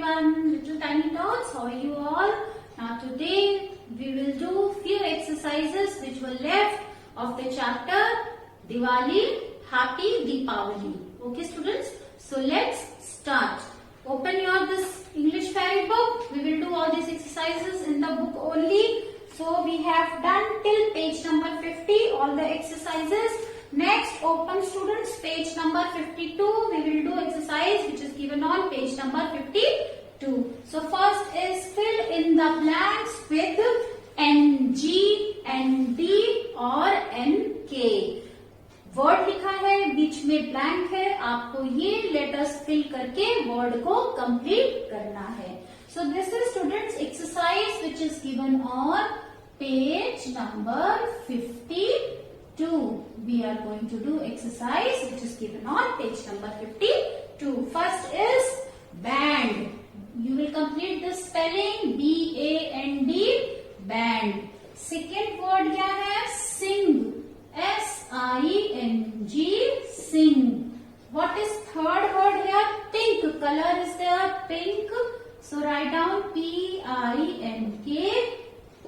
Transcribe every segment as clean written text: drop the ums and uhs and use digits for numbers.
everyone, little tiny tots, how are you all? Now today we will do few exercises which were left of the chapter Diwali, Happy Deepavali. Okay students, so let's start. Open your this English fairy book. We will do all these exercises in the book only. So we have done till page number 50 all the exercises. Next, open students page number 52. We will do exercise which is given on page number 52. So first is fill in the blanks with NG, ND और NK. Word लिखा है, बीच में blank है, आपको ये letters fill करके word को complete करना है. So this is students exercise which is given on page number 52. We are going to do exercise which is given on page number 52. First is band. You will complete the spelling B-A-N-D, band. Second word क्या है? Sing. S-I-N-G, sing. What is third word here? Pink. Color is there, pink. So write down P-I-N-K,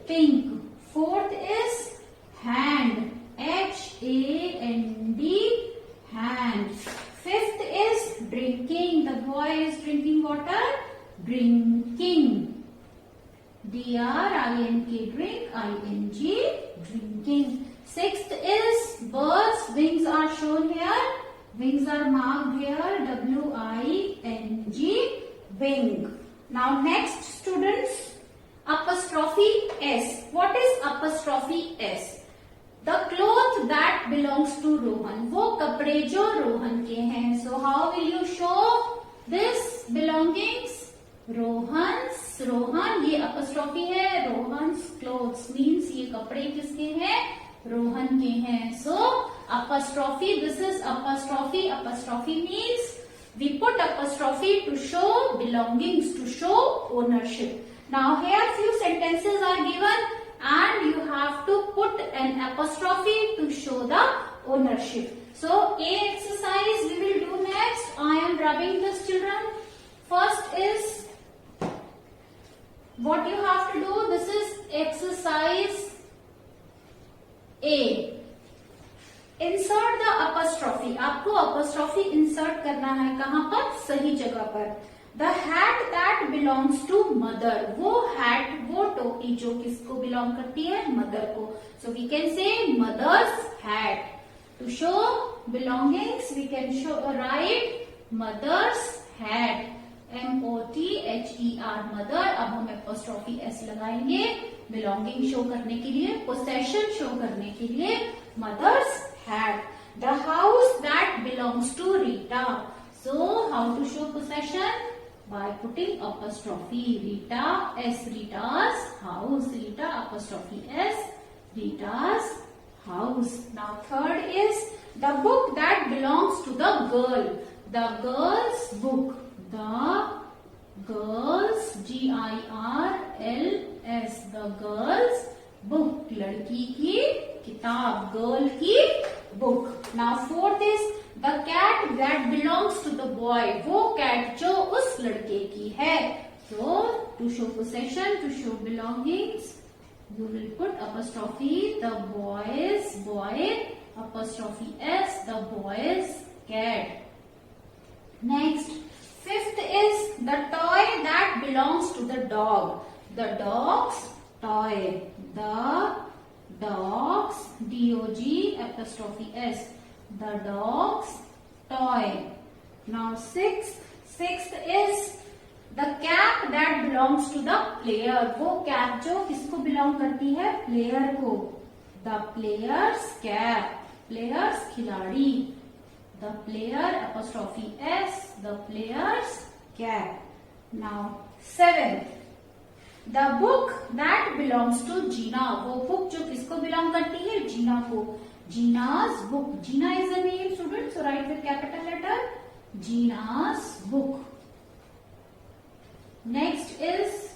pink. Fourth is hand. H-A-N-D, hand. Fifth is drinking. The boy is drinking water. Drinking. D-R-I-N-K, drink. I-N-G, drinking. Sixth is birds. Wings are shown here. Wings are marked here. W-I-N-G, wing. Now next students, apostrophe S. What is apostrophe S? The cloth that belongs to Rohan. वो कपड़े जो रोहन के हैं. So how will you show this belongings? Rohan's. Rohan ये apostrophe है. Rohan's clothes means ये कपड़े किसके हैं? रोहन के हैं. So apostrophe. This is apostrophe. Apostrophe means we put apostrophe to show belongings, to show ownership. Now here few sentences are given and you have to put an apostrophe to show the ownership. So A exercise we will do next. I am rubbing this children. First is what you have to do. This is exercise A. Insert the apostrophe. आपको apostrophe insert करना है कहाँ पर? सही जगह पर. The hat that belongs to mother. वो hat, वो टोपी जो किसको belong करती है? Mother को. So we can say mother's hat. To show belongings, we can write mother's hat. M-O-T-H-E-R, mother. अब हम apostrophe S लगाएंगे belonging show करने के लिए, possession show करने के लिए, mother's hat. The house that belongs to Rita. So how to show possession? By putting apostrophe. Rita S, Rita's house. Rita apostrophe S, Rita's house. Now third is the book that belongs to the girl. The girl's book. The girl's, G-I-R-L-S, the girl's book. लड़की की किताब, girl की book. Now fourth is the cat that belongs to the boy. वो cat जो उस लड़के की है. So to show possession, to show belongings, you will put apostrophe the boy's boy, apostrophe S, the boy's cat. Next, fifth is the toy that belongs to the dog. The dog's toy. The dog's, D-O-G apostrophe S. The dog's toy. Now sixth is the cap that belongs to the player. वो cap जो किसको belong करती है? Player को. The player's cap. Player's खिलाड़ी. The player apostrophe S. The player's cap. Now seventh, the book that belongs to Gina. वो book जो किसको belong करती है? Gina को. Gina's book. Gina is a name student, so write with capital letter. Gina's book. Next is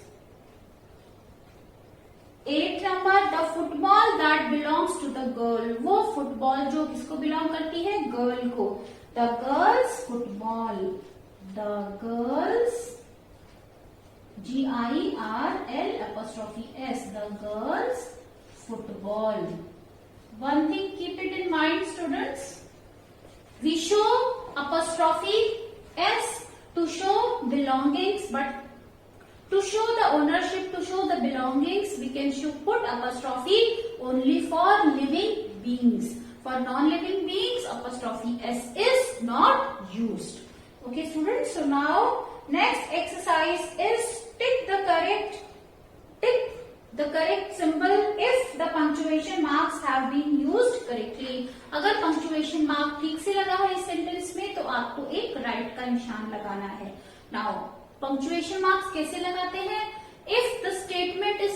8 number, the football that belongs to the girl. वो football जो किसको belong करती है? Girl को. The girl's football. The girl's Girls, the girls football. One thing keep it in mind, students. We show apostrophe S to show belongings, but to show the ownership, to show the belongings, we can put apostrophe only for living beings. For non-living beings, apostrophe S is not used. Okay, students. So now next exercise is tick the correct symbol if the punctuation marks have been used correctly. अगर punctuation mark ठीक से लगा है इस sentence में तो आपको एक right का निशान लगाना है. Now punctuation marks कैसे लगाते हैं? If the statement is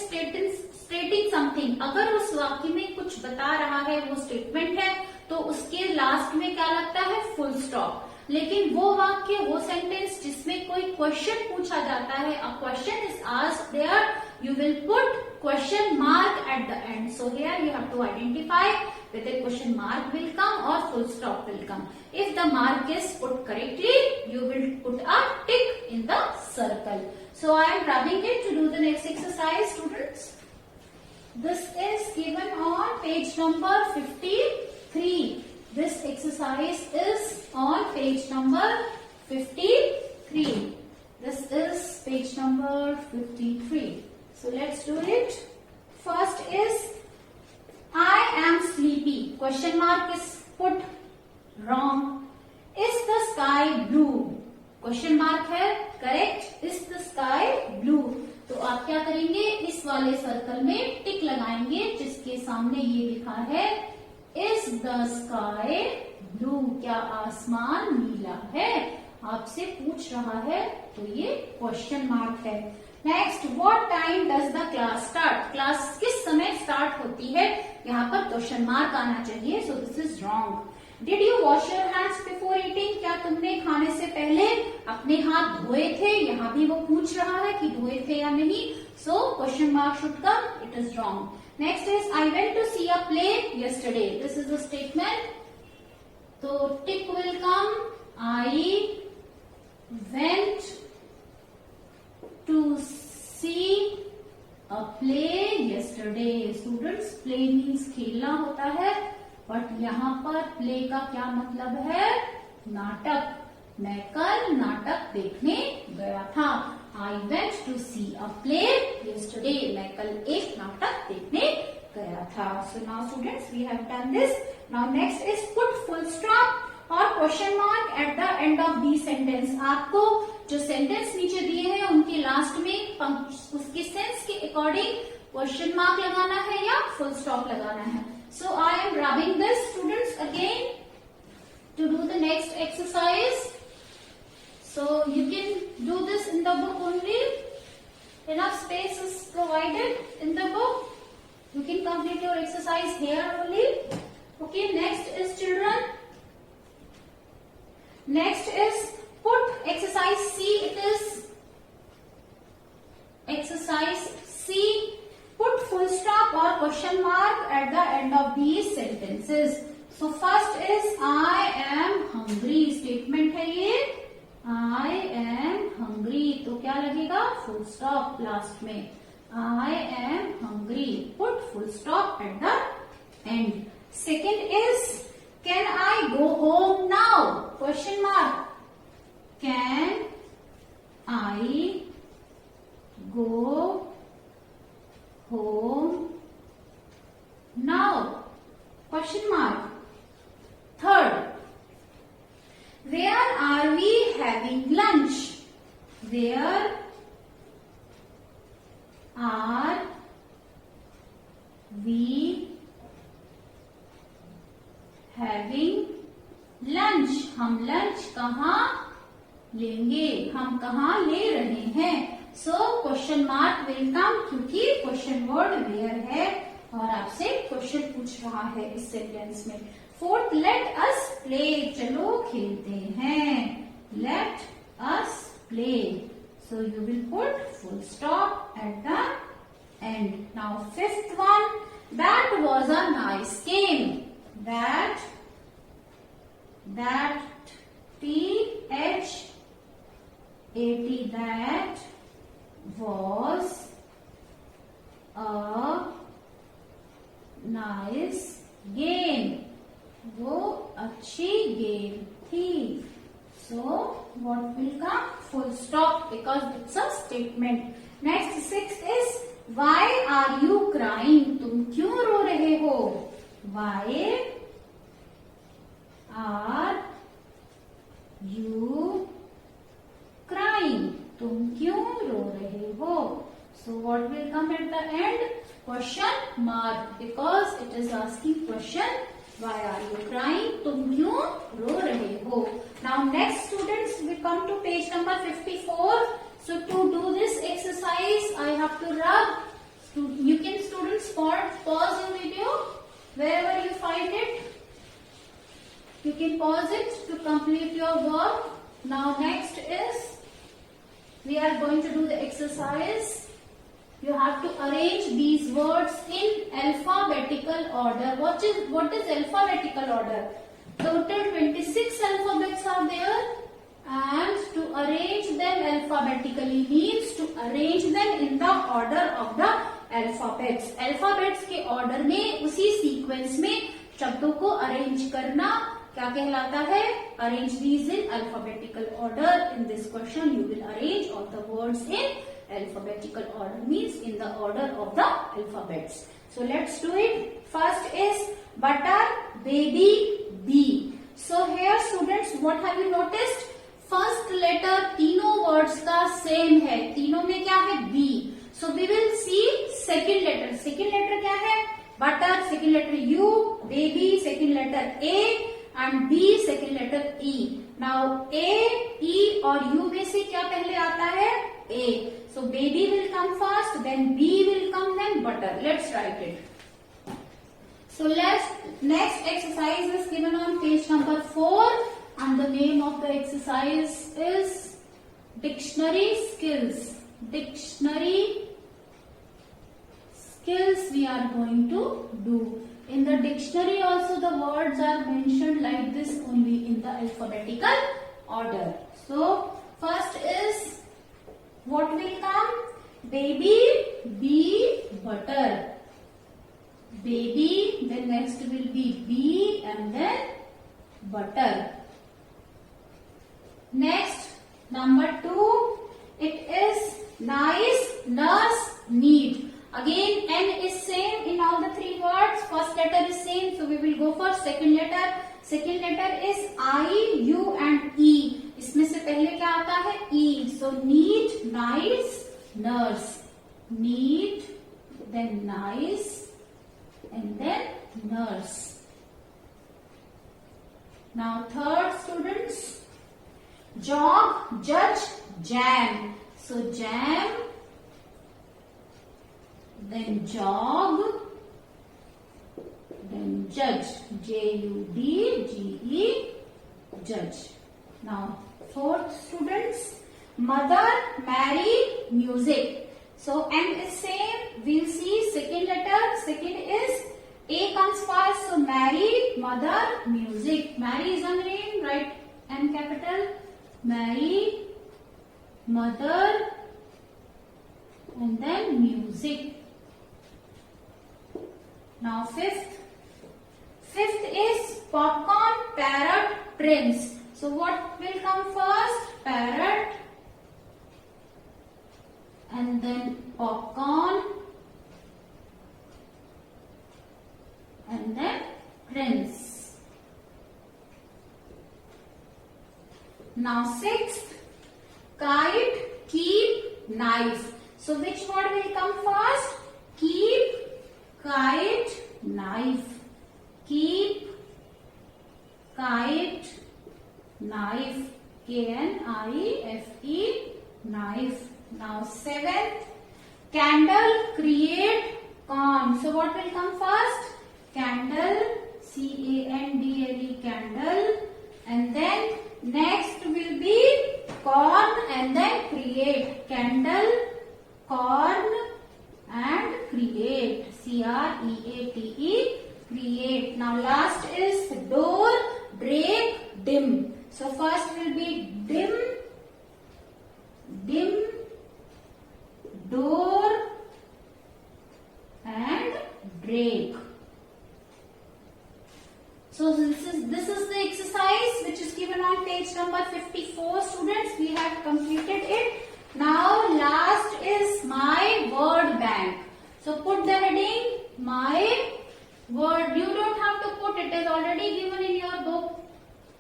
stating something, अगर उस वाक्य में कुछ बता रहा है, वो statement है, तो उसके लास्ट में क्या लगता है? Full stop. लेकिन वो वाक्य, वो सेंटेंस जिसमें कोई क्वेश्चन पूछा जाता है, a question is asked there, you will put question mark at the end. So here you have to identify whether question mark will come or full stop will come. If the mark is put correctly, you will put a tick in the circle. So I am rubbing it to do the next exercise, students. This is given on page number 53. This exercise is on page number 53. This is page number 53. So let's do it. First is I am sleepy. Question mark is put wrong. Is the sky blue? Question mark है correct. Is the sky blue? तो आप क्या करेंगे? इस वाले circle में टिक लगाएंगे जिसके सामने ये लिखा है Is the sky blue? क्या आसमान नीला है? आपसे पूछ रहा है तो ये क्वेश्चन मार्क है. Next, what time does the class start? Class किस समय स्टार्ट होती है? यहाँ पर क्वेश्चन मार्क आना चाहिए. So this is wrong. Did you wash your hands before eating? क्या तुमने खाने से पहले अपने हाथ धोए थे? यहाँ भी वो पूछ रहा है कि धोए थे या नहीं. So question mark should come. It is wrong. Next is I went to see a play yesterday. This is a statement. So tick will come. I went to see a play yesterday. Students, play means खेलना होता है, but यहाँ पर play का क्या मतलब है? नाटक. मैं कल नाटक देखने गया था. I went to see a play yesterday. मैं कल एक नाटक देखने गया था. So now students, we have done this. Now next is put full stop और question mark at the end of the sentence. आपको जो sentence नीचे दिए हैं उनके लास्ट में उसके सेंस के अकॉर्डिंग क्वेश्चन मार्क लगाना है या फुल स्टॉप लगाना है. So I am rubbing this, students, again to do the next exercise. So you can do this in the book only. Enough space is provided in the book. You can complete your exercise here only. Okay, next is children. Next is put exercise C. It is exercise C. Put full stop or question mark at the end of these sentences. So first is I am hungry. Statement है ये. I am hungry. तो क्या लगेगा? Full stop last में. I am hungry. Put full stop at the end. Second is can I go home now? Question mark. Can I go home now? Question mark. Third, where are we having lunch? Where are we having lunch? हम lunch कहाँ लेंगे? हम कहाँ ले रहे हैं? So question mark will come क्योंकि question word where है और आपसे क्वेश्चन पूछ रहा है इस सेंटेंस में. Fourth, let us play. चलो खेलते हैं. Let us play. So you will put full stop at the end. Now fifth one, that was a nice game. That THAT, that was a nice game. वो अच्छी game थी. So what will come? Full stop, because it's a statement. Next, sixth is why are you crying? तुम क्यों रो रहे हो? Why are you crying? तुम क्यों रो रहे हो? So what will come at the end? Question mark, because it is asking question. Why are you crying? तुम क्यों रो रहे हो? Now next students, we come to page number 54. So to do this exercise, I have to rub. You can students pause the video wherever you find it. You can pause it to complete your work. Now next is, we are going to do the exercise. You have to arrange these words in alphabetical order. What is alphabetical order? Total 26 alphabets are there, and to arrange them alphabetically means to arrange them in the order of the alphabets. Alphabets के order में, उसी sequence में शब्दों को arrange करना क्या कहलाता है? Arrange these in alphabetical order. In this question, you will arrange all the words in alphabetical order, means in the order of the alphabets. So let's do it. First is butter, baby, bee. So here students, what have you noticed? First letter तीनों words का same है. तीनों में क्या है? B. So we will see second letter. Second letter क्या है? Butter, second letter U, baby, second letter A, and B, second letter E. Now A, E और U में से क्या पहले आता है? A. So baby will come first, then B will come, then butter. Let's write it. So next exercise is given on page number 4, and the name of the exercise is dictionary skills. Dictionary skills we are going to do. In the dictionary also the words are mentioned like this, only in the alphabetical order. So first is, what will come? Baby, bee, butter. Baby, then next will be bee, and then butter. Next, number 2, it is nice, nurse, neat. Again, N is same in all the 3 words. First letter is same, so we will go for second letter. Second letter is I, U and E. इसमें से पहले क्या आता है? E. So neat, nice, nurse. Neat, then nice, and then nurse. Now third students, jog, judge, jam. So jam, then jog, then judge. J-U-D-G-E, judge. Now fourth students, mother, Mary, music. So M is same. We'll see second letter. Second is A comes first. So Mary, mother, music. Mary is a name, right? M capital. Mary, mother, and then music. Now fifth is popcorn, parrot, prince. So what will come first? Parrot, and then popcorn, and then prince. Now sixth, kite, keep, knife. So which word will come first? Keep, kite, knife. Keep, kite, knife. K-N-I-F-E, knife. Now seventh, candle, create, corn. So what will come first? Candle, C-A-N-D-L-E, candle. And then next will be corn, and then create. Candle, corn, and create. C-R-E-A-T-E, create. Now last is door, break, dim. So first will be dim, dim, have completed it. Now last is my word bank. So put the heading my word. You don't have to put, it is already given in your book.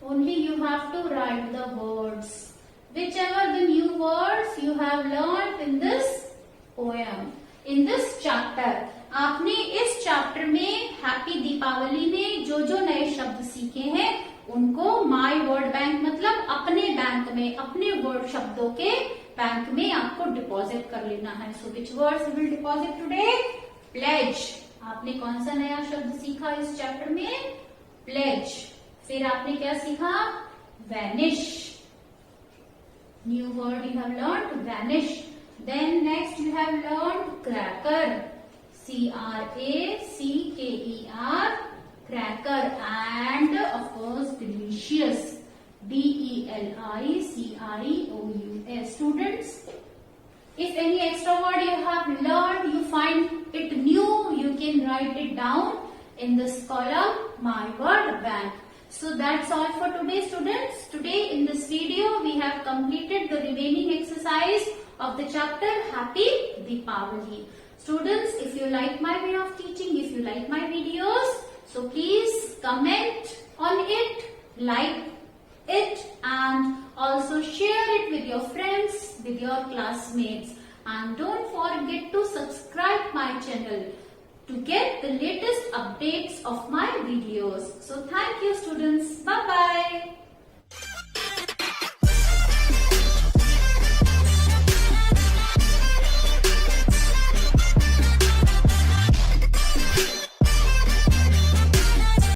Only you have to write the words. Whichever the new words you have learned in this poem, in this chapter. आपने इस chapter में happy Deepawali में जो जो नए शब्द सीखे हैं उनको माय वर्ड बैंक मतलब अपने बैंक में, अपने वर्ड शब्दों के बैंक में आपको डिपॉजिट कर लेना है. So which words will deposit today? Please. आपने कौन सा नया शब्द सीखा इस चैप्टर में? प्लेज. फिर आपने क्या सीखा? Vanish. New word you have learned, vanish. Then next you have learned cracker. C-R-A-C-K-E-R, cracker, and of course delicious. D-E-L-I-C-I-O-U-S. Students, if any extra word you have learned, you find it new, you can write it down in this column, my word bank. So that's all for today, students. Today in this video we have completed the remaining exercise of the chapter Happy Deepavali. Students, if you like my way of teaching, if you like my videos, so please comment on it, like it, and also share it with your friends, with your classmates. And don't forget to subscribe my channel to get the latest updates of my videos. So thank you, students. Bye-bye.